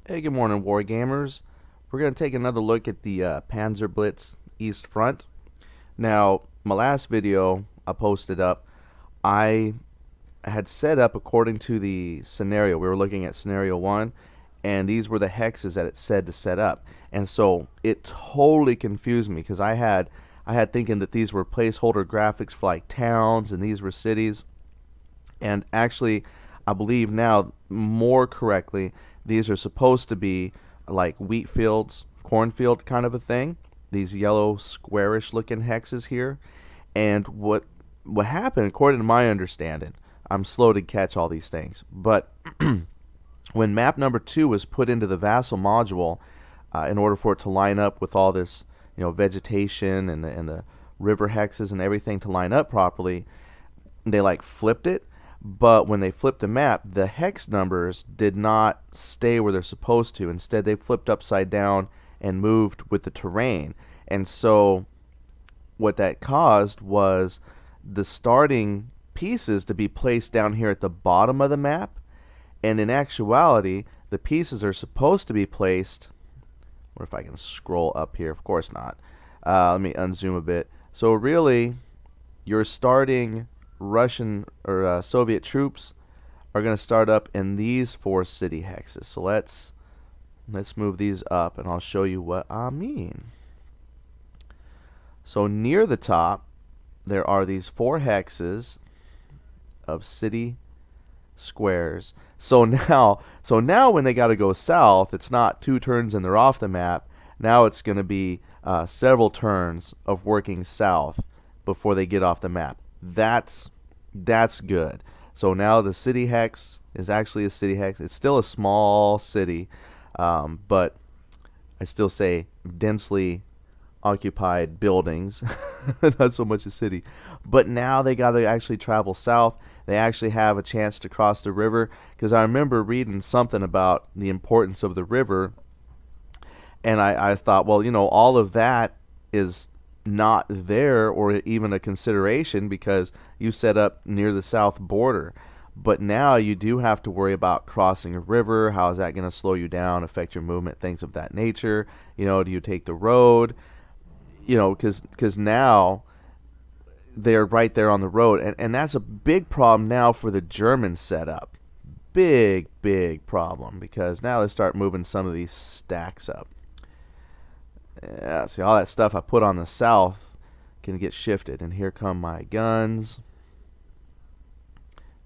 Hey, good morning, War Gamers. We're going to take another look at the Panzerblitz East Front. Now, my last video I posted up, I had set up according to the scenario. We were looking at scenario 1, and these were the hexes that it said to set up. And so it totally confused me because I had thinking that these were placeholder graphics for like towns and these were cities. And actually, I believe now more correctly, these are supposed to be like wheat fields, cornfield kind of a thing. These yellow squarish looking hexes here. And what happened, according to my understanding, I'm slow to catch all these things, but when map number 2 was put into the vassal module, in order for it to line up with all this, vegetation and the river hexes and everything to line up properly, they like flipped it. But when they flipped the map, the hex numbers did not stay where they're supposed to. Instead, they flipped upside down and moved with the terrain. And so what that caused was the starting pieces to be placed down here at the bottom of the map. And in actuality, the pieces are supposed to be placed. Or if I can scroll up here, of course not. Let me unzoom a bit. So really, you're starting Russian or Soviet troops are going to start up in these 4 city hexes. So let's move these up and I'll show you what I mean. So near the top there are these 4 hexes of city squares. So now when they got to go south, it's not 2 turns and they're off the map. Now it's going to be several turns of working south before they get off the map. That's good. So now the city hex is actually a city hex. It's still a small city, but I still say densely occupied buildings, not so much a city. But now they got to actually travel south. They actually have a chance to cross the river, because I remember reading something about the importance of the river, and I thought, well, all of that is not there or even a consideration because you set up near the south border. But now you do have to worry about crossing a river. How is that going to slow you down, affect your movement, things of that nature? Do you take the road? Because now they're right there on the road. And that's a big problem now for the German setup. Big problem, because now they start moving some of these stacks up. Yeah, see, all that stuff I put on the south can get shifted. And here come my guns.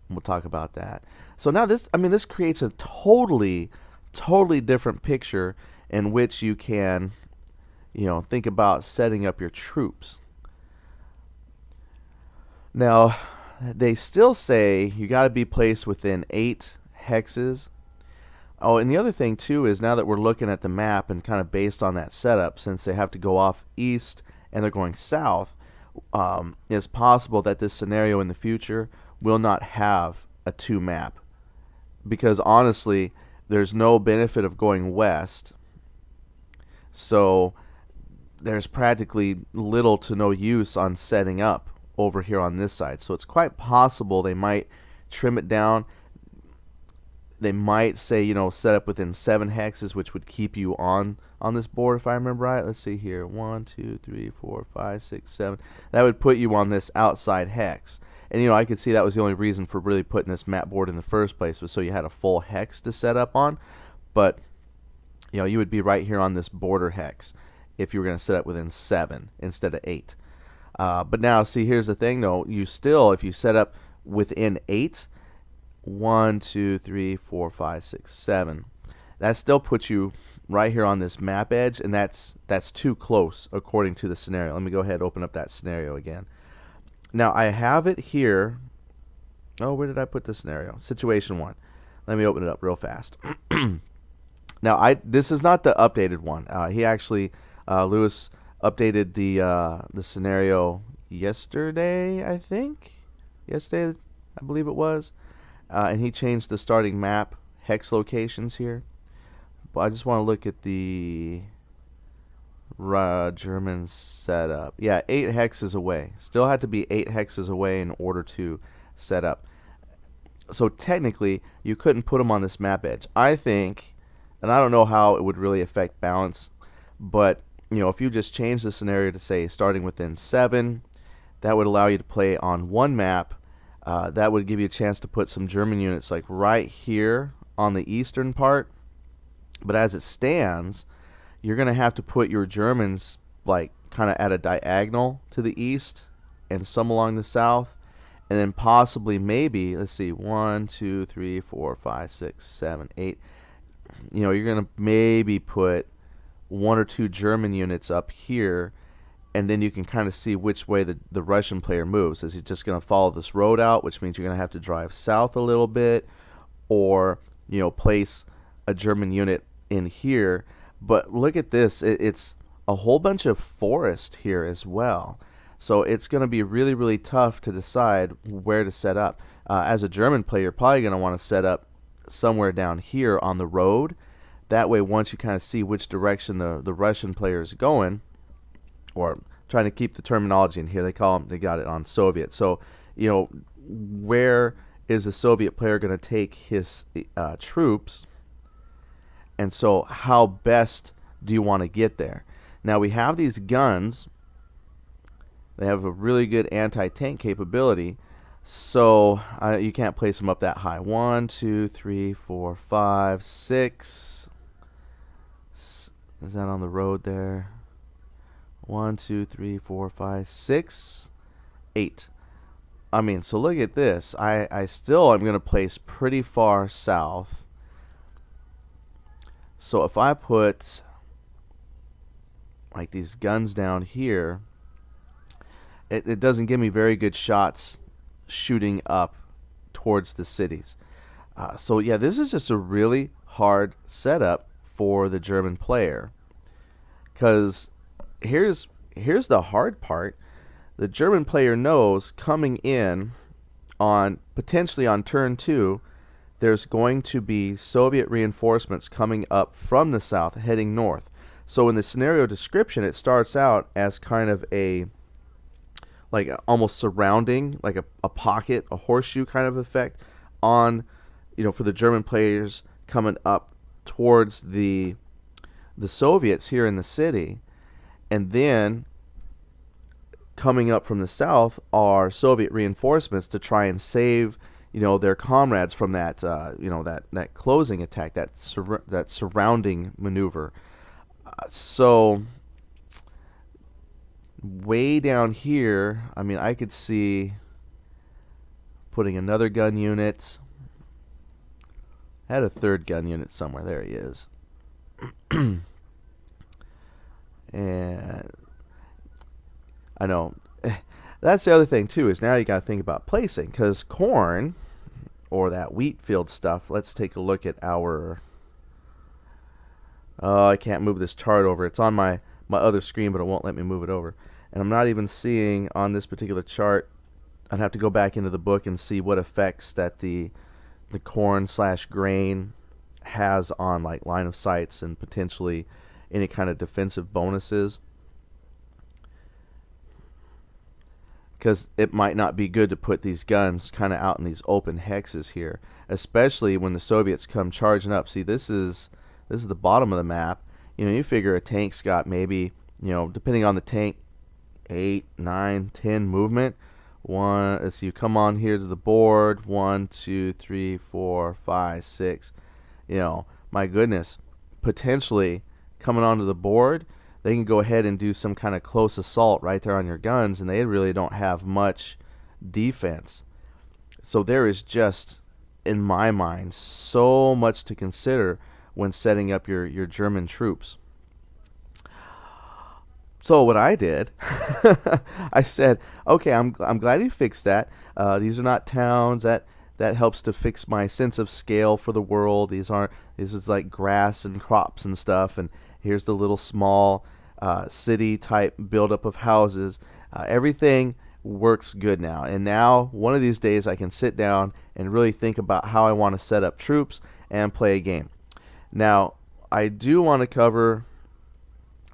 We'll talk about that. So now this creates a totally different picture in which you can, think about setting up your troops. Now, they still say you got to be placed within 8 hexes. Oh, and the other thing too is, now that we're looking at the map and kind of based on that setup, since they have to go off east and they're going south, it's possible that this scenario in the future will not have a 2 map, because honestly, there's no benefit of going west. So there's practically little to no use on setting up over here on this side. So it's quite possible they might trim it down. They might say, set up within 7 hexes, which would keep you on this board, if I remember right. Let's see here. 1, 2, 3, 4, 5, 6, 7. That would put you on this outside hex. And, I could see that was the only reason for really putting this map board in the first place, was so you had a full hex to set up on. But, you would be right here on this border hex if you were going to set up within 7 instead of 8. But now, see, here's the thing, though. If you set up within 8, 1, 2, 3, 4, 5, 6, 7. That still puts you right here on this map edge, and that's too close according to the scenario. Let me go ahead and open up that scenario again. Now I have it here. Oh, where did I put the scenario? Situation 1. Let me open it up real fast. Now this is not the updated one. He actually, Lewis updated the scenario yesterday, I think. Yesterday, I believe it was. And he changed the starting map hex locations here. But I just want to look at the German setup. Yeah, 8 hexes away. Still had to be 8 hexes away in order to set up. So technically, you couldn't put them on this map edge. I think And I don't know how it would really affect balance, but if you just change the scenario to say starting within 7, that would allow you to play on one map. That would give you a chance to put some German units like right here on the eastern part. But as it stands, you're going to have to put your Germans like kind of at a diagonal to the east and some along the south. And then possibly maybe, let's see, 1, 2, 3, 4, 5, 6, 7, 8. You're going to maybe put 1 or 2 German units up here, and then you can kind of see which way the Russian player moves. Is he just going to follow this road out, which means you're going to have to drive south a little bit, or place a German unit in here. But look at this. It's a whole bunch of forest here as well. So it's going to be really, really tough to decide where to set up. As a German player, you're probably going to want to set up somewhere down here on the road. That way, once you kind of see which direction the Russian player is going, or trying to keep the terminology in here, they got it on Soviet. So, where is the Soviet player going to take his troops? And so how best do you want to get there? Now we have these guns. They have a really good anti-tank capability. So you can't place them up that high. 1, 2, 3, 4, 5, 6. Is that on the road there? 1, 2, 3, 4, 5, 6, 8. I mean, so look at this. I still am going to place pretty far south. So if I put like these guns down here, it doesn't give me very good shots shooting up towards the cities. So yeah, this is just a really hard setup for the German player. Because here's the hard part. The German player knows coming in on potentially on turn 2, there's going to be Soviet reinforcements coming up from the south heading north. So in the scenario description, it starts out as kind of like almost surrounding, like a pocket, a horseshoe kind of effect on, for the German players coming up towards the Soviets here in the city. And then coming up from the south are Soviet reinforcements to try and save their comrades from that that closing attack, that surrounding maneuver. So way down here, I mean, I could see putting another gun unit. I had a third gun unit somewhere. There he is. And I know that's the other thing too, is now you got to think about placing, because corn or that wheat field stuff. Let's take a look at our I can't move this chart over. It's on my other screen, but it won't let me move it over. And I'm not even seeing on this particular chart. I'd have to go back into the book and see what effects that the corn/grain has on like line of sights and potentially any kind of defensive bonuses. Because it might not be good to put these guns kind of out in these open hexes here, especially when the Soviets come charging up. See, this is the bottom of the map. You figure a tank's got maybe, depending on the tank, 8, 9, 10 movement. As you come on here to the board, 1, 2, 3, 4, 5, 6. My goodness, potentially coming onto the board, they can go ahead and do some kind of close assault right there on your guns, and they really don't have much defense. So there is just, in my mind, so much to consider when setting up your German troops. So what I did, I said, okay, I'm glad you fixed that. These are not towns. That helps to fix my sense of scale for the world. This is like grass and crops and stuff, and here's the little small city type buildup of houses. Everything works good now, and now one of these days I can sit down and really think about how I want to set up troops and play a game. Now I do want to cover,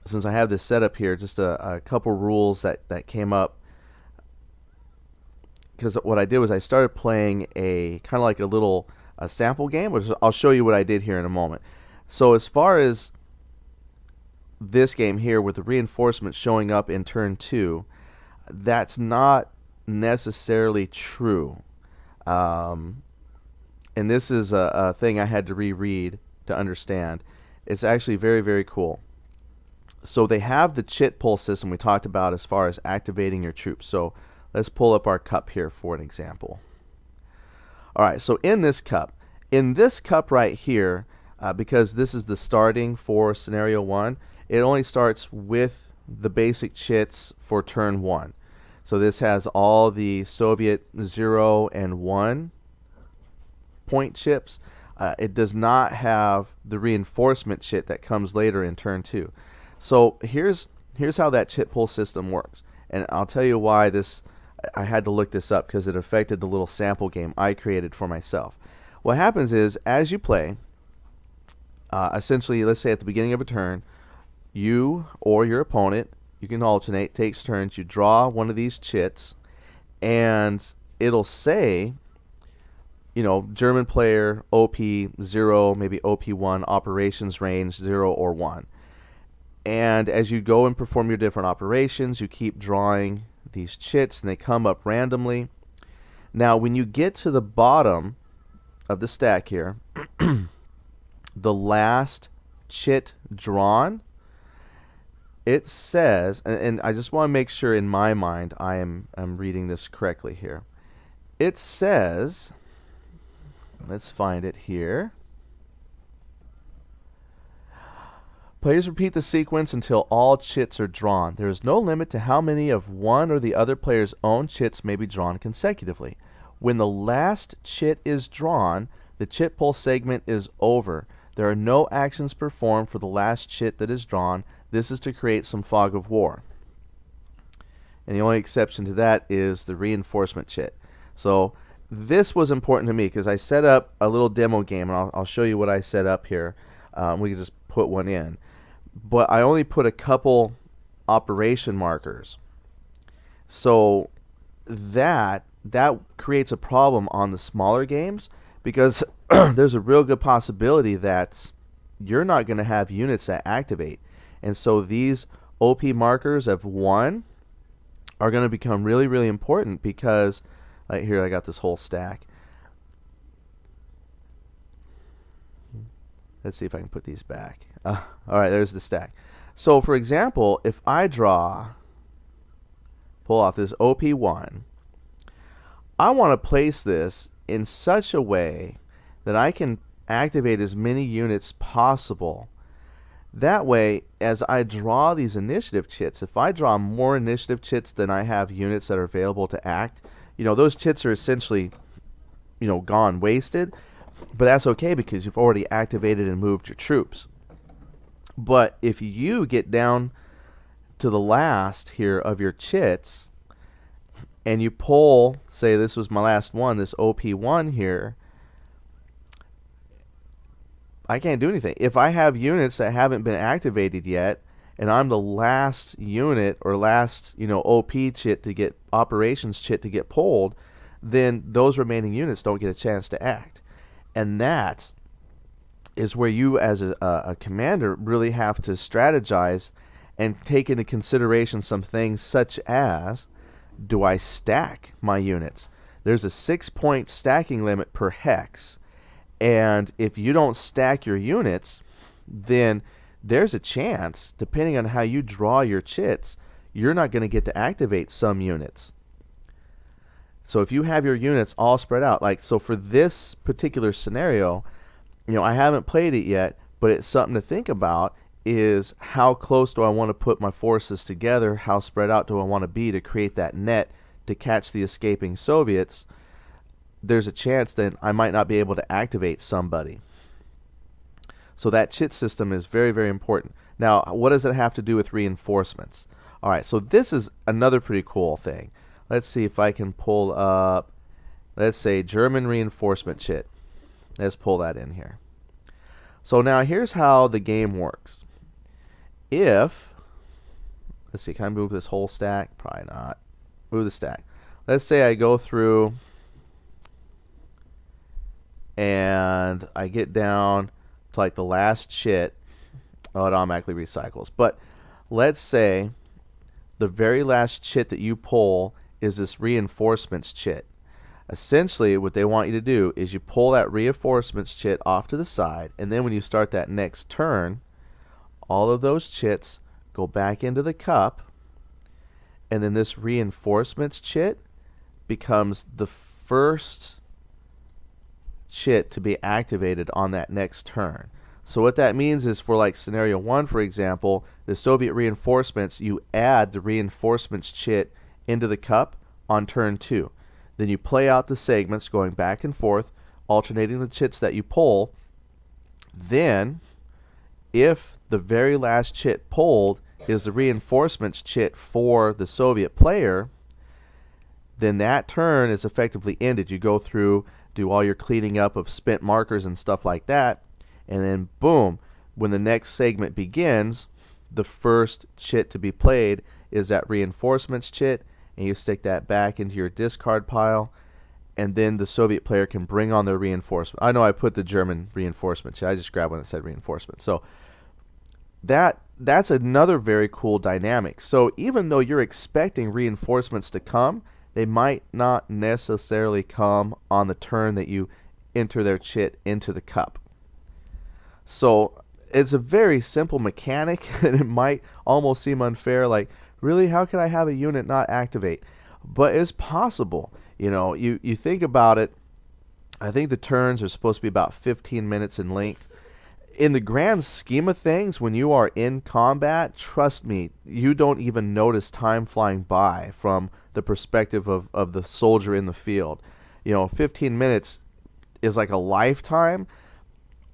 since I have this set up here, just a couple rules that came up, because what I did was I started playing a kind of like a little sample game, which I'll show you what I did here in a moment. So as far as this game here with the reinforcements showing up in turn 2, that's not necessarily true. And this is a thing I had to reread to understand. It's actually very, very cool. So they have the chit pull system we talked about as far as activating your troops. So let's pull up our cup here for an example. All right, so in this cup right here, because this is the starting for scenario 1, it only starts with the basic chits for turn 1. So this has all the Soviet 0 and 1 point chips. It does not have the reinforcement chit that comes later in turn 2. So here's how that chit pull system works. And I'll tell you why I had to look this up, because it affected the little sample game I created for myself. What happens is, as you play, essentially, let's say at the beginning of a turn, you or your opponent, you can alternate, takes turns, you draw one of these chits, and it'll say, German player, OP 0, maybe OP 1, operations range 0 or 1. And as you go and perform your different operations, you keep drawing these chits, and they come up randomly. Now, when you get to the bottom of the stack here, the last chit drawn, it says, and I just want to make sure in my mind I'm reading this correctly here. It says, let's find it here. Players repeat the sequence until all chits are drawn. There is no limit to how many of one or the other player's own chits may be drawn consecutively. When the last chit is drawn, the chit pull segment is over. There are no actions performed for the last chit that is drawn. This is to create some fog of war. And the only exception to that is the reinforcement chit. So this was important to me because I set up a little demo game, and I'll show you what I set up here. We can just put one in. But I only put a couple operation markers. So that creates a problem on the smaller games, because there's a real good possibility that you're not going to have units that activate. And so these OP markers of 1 are going to become really, really important, because right here I got this whole stack. Let's see if I can put these back. All right, there's the stack. So, for example, if I pull off this OP1, I want to place this in such a way that I can activate as many units possible. That way, as I draw these initiative chits, if I draw more initiative chits than I have units that are available to act, those chits are essentially, gone wasted. But that's okay, because you've already activated and moved your troops. But if you get down to the last here of your chits, and you pull, say this was my last one, this OP1 here, I can't do anything. If I have units that haven't been activated yet, and I'm the last unit or last, OP chit to get, operations chit to get pulled, then those remaining units don't get a chance to act. And that is where you as a commander really have to strategize and take into consideration some things such as, do I stack my units? There's a 6-point stacking limit per hex. And if you don't stack your units, then there's a chance, depending on how you draw your chits, you're not going to get to activate some units. So if you have your units all spread out, so for this particular scenario, I haven't played it yet, but it's something to think about, is how close do I want to put my forces together? How spread out do I want to be to create that net to catch the escaping Soviets? There's a chance that I might not be able to activate somebody. So that chit system is very, very important. Now, what does it have to do with reinforcements? All right, so this is another pretty cool thing. Let's see if I can pull up, let's say, German reinforcement chit. Let's pull that in here. So now here's how the game works. Let's see, can I move this whole stack? Probably not. Move the stack. Let's say I go through and I get down to like the last chit, oh, it automatically recycles. But let's say the very last chit that you pull is this reinforcements chit. Essentially, what they want you to do is you pull that reinforcements chit off to the side, and then when you start that next turn, all of those chits go back into the cup, and then this reinforcements chit becomes the first chit to be activated on that next turn. So what that means is for like scenario 1, for example, the Soviet reinforcements, you add the reinforcements chit into the cup on turn 2. Then you play out the segments going back and forth, alternating the chits that you pull. Then, if the very last chit pulled is the reinforcements chit for the Soviet player, then that turn is effectively ended. You go through, do all your cleaning up of spent markers and stuff like that, and then boom, when the next segment begins, the first chit to be played is that reinforcements chit, and you stick that back into your discard pile, and then the Soviet player can bring on their reinforcement. I know I put the German reinforcement chit. I just grabbed one that said reinforcement. So that's another very cool dynamic. So even though you're expecting reinforcements to come, they might not necessarily come on the turn that you enter their chit into the cup. So it's a very simple mechanic, and it might almost seem unfair, like, really, how can I have a unit not activate? But it's possible. You know, you think about it, I think the turns are supposed to be about 15 minutes in length. In the grand scheme of things, when you are in combat, trust me, you don't even notice time flying by from the perspective of the soldier in the field. You know, 15 minutes is like a lifetime,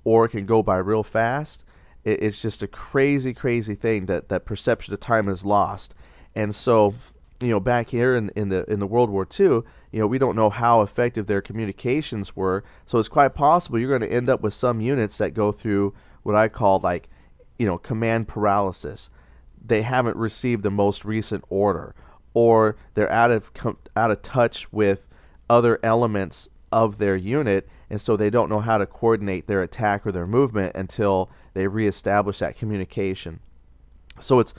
or it can go by real fast. It's just a crazy, crazy thing that perception of time is lost. And so, you know, back here in the World War II, you know, we don't know how effective their communications were. So it's quite possible you're going to end up with some units that go through what I call, like, you know, command paralysis. They haven't received the most recent order, or they're out of touch with other elements of their unit, and so they don't know how to coordinate their attack or their movement until they reestablish that communication. So it's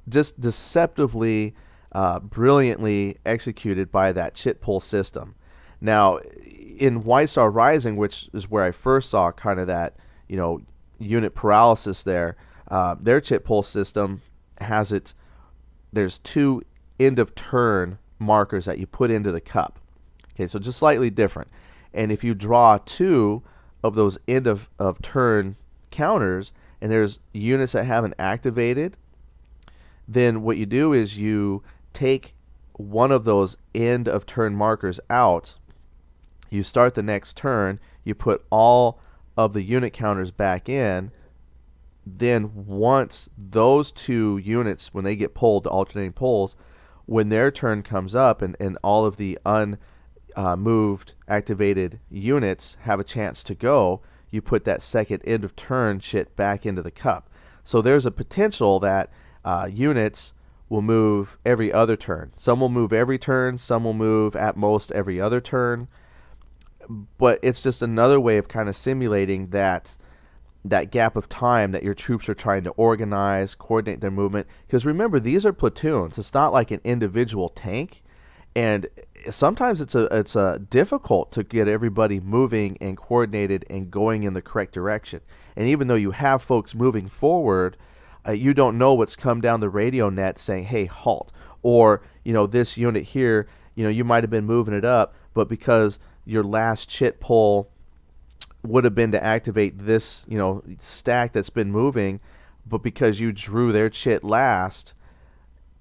just deceptively, brilliantly executed by that chit pull system. Now, in White Star Rising, which is where I first saw kind of that, you know, unit paralysis there, their chit pull system has it. There's 2 end of turn markers that you put into the cup. Okay, so just slightly different. And if you draw 2 of those end of turn counters, and there's units that haven't activated, then what you do is you take one of those end of turn markers out, you start the next turn, you put all of the unit counters back in, then once those 2 units, when they get pulled, the alternating pulls, when their turn comes up and all of the unmoved activated units have a chance to go, you put that second end of turn chit back into the cup. So there's a potential that units will move every other turn. Some will move every turn, some will move at most every other turn. But it's just another way of kind of simulating that gap of time that your troops are trying to organize, coordinate their movement. Because remember, these are platoons. It's not like an individual tank. And sometimes it's difficult to get everybody moving and coordinated and going in the correct direction. And even though you have folks moving forward, you don't know what's come down the radio net saying, hey, halt. Or, you know, this unit here, you know, you might have been moving it up, but because your last chit pull would have been to activate this, you know, stack that's been moving, but because you drew their chit last,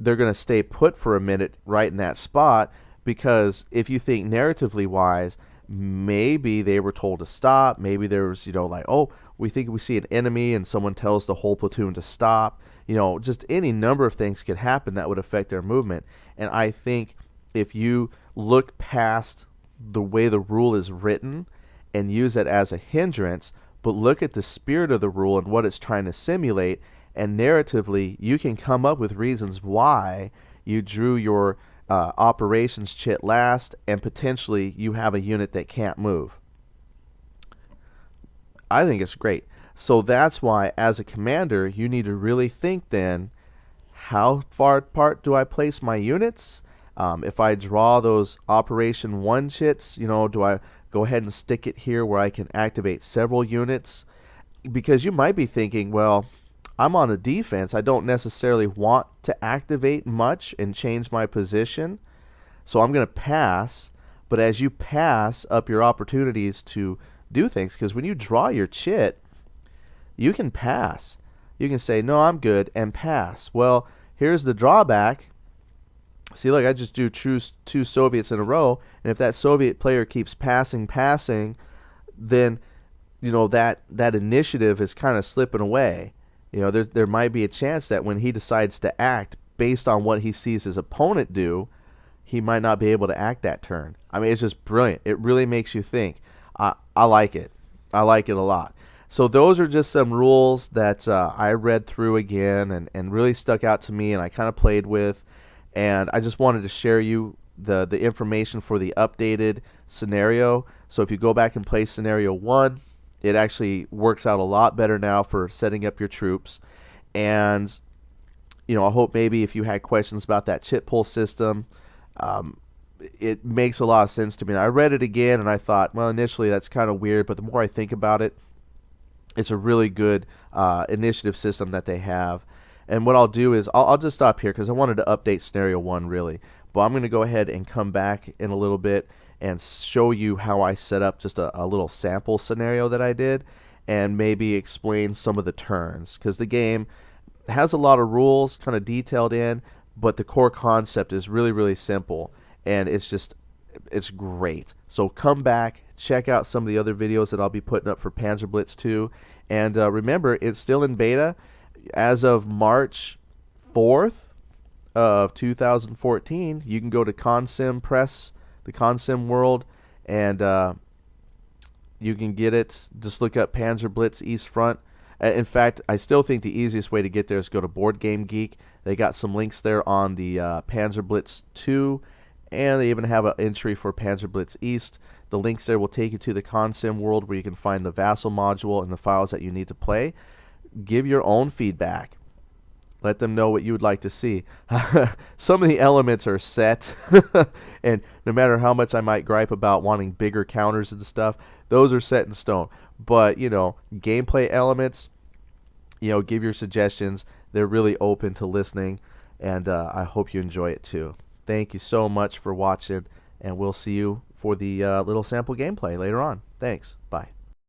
they're going to stay put for a minute right in that spot, because if you think narratively wise, maybe they were told to stop. Maybe there was, you know, like, oh, we think we see an enemy and someone tells the whole platoon to stop. You know, just any number of things could happen that would affect their movement. And I think if you look past the way the rule is written and use it as a hindrance, but look at the spirit of the rule and what it's trying to simulate, and narratively, you can come up with reasons why you drew your operations chit last, and potentially you have a unit that can't move. I think it's great. So that's why, as a commander, you need to really think then, how far apart do I place my units? If I draw those Operation 1 chits, do I go ahead and stick it here where I can activate several units? Because you might be thinking, well, I'm on the defense. I don't necessarily want to activate much and change my position, so I'm going to pass. But as you pass up your opportunities to do things, because when you draw your chit, you can pass. You can say, no, I'm good, and pass. Well, here's the drawback. See, look, I just drew two Soviets in a row, and if that Soviet player keeps passing, then that initiative is kind of slipping away. There might be a chance that when he decides to act based on what he sees his opponent do, he might not be able to act that turn. I mean, it's just brilliant. It really makes you think. I like it. I like it a lot. So those are just some rules that I read through again and really stuck out to me, and I kind of played with. And I just wanted to share you the information for the updated scenario. So if you go back and play scenario 1, it actually works out a lot better now for setting up your troops. And I hope maybe if you had questions about that chit pull system, it makes a lot of sense to me. And I read it again and I thought, well, initially that's kind of weird, but the more I think about it, it's a really good initiative system that they have. And what I'll do is I'll just stop here because I wanted to update scenario 1 really. But I'm going to go ahead and come back in a little bit and show you how I set up just a little sample scenario that I did, and maybe explain some of the turns, because the game has a lot of rules kind of detailed in, but the core concept is really, really simple, and it's great. So come back, check out some of the other videos that I'll be putting up for Panzerblitz 2, and remember, it's still in beta as of March 4th of 2014. You can go to Consim Press, the Consim World, and you can get it. Just look up Panzerblitz East Front. In fact, I still think the easiest way to get there is go to Board Game Geek. They got some links there on the Panzerblitz 2, and they even have an entry for Panzerblitz East. The links there will take you to the Consim World, where you can find the Vassal module and the files that you need to play. Give your own feedback. Let them know what you would like to see. Some of the elements are set, and no matter how much I might gripe about wanting bigger counters and stuff, those are set in stone. But, gameplay elements, give your suggestions. They're really open to listening, and I hope you enjoy it too. Thank you so much for watching, and we'll see you for the little sample gameplay later on. Thanks. Bye.